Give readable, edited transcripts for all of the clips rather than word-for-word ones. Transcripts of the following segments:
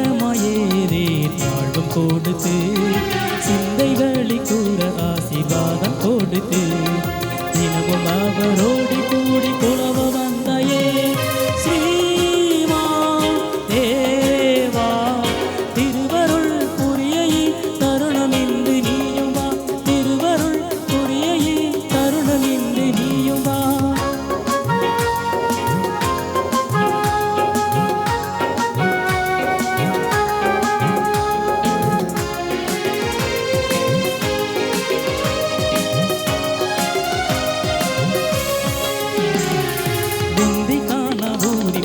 சிகரமாயேறே தாழ்வும் கொடுத்து சிந்தைகளி கூற ஆசீர்வாதம் கொடுத்து தினமும் அவரோடி கூடி புலவ வந்தாயே ஸ்ரீமான் தேவா திருவருள் புரியை தருணம் இன்று நீயும் வா திருவருள் புரியை தருணம் இன்று நீயும் வா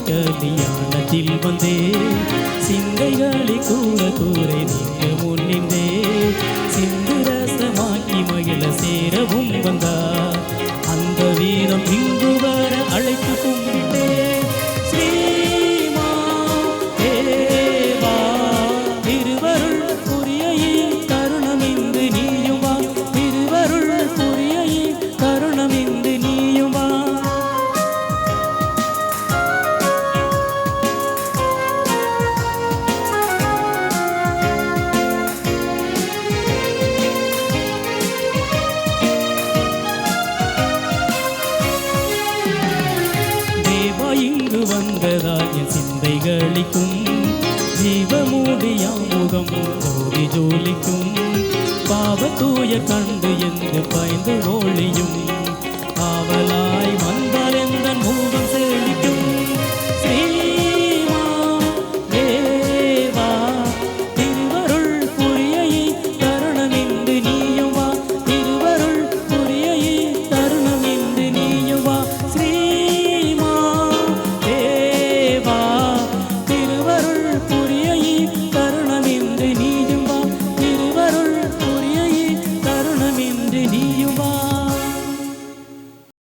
கல்யாணத்தில் வந்தே சிந்தைகளை கூற கூரை நீங்க முன்னின்றே சிந்து ரசமாக்கி மகிழ சேரவும் வந்தார் அந்த வீரம் இங்கு வர அழைத்து கும்பிட்டே ஸ்ரீமான் தேவா திருவருள் புரியை தருணம் இன்று நீயும் வா திருவருள் புரியை தருணம் இன்று நீயும் வா இங்கு வந்ததால் என் சிந்தைகளிக்கும் ஜீவமூடியாமுகம் ஜோதி ஜோலிக்கும் பாவத்தூய கண்டு என்று பயந்து ஒளியும் ஆவலாய் வந்தால் எந்த மூலம்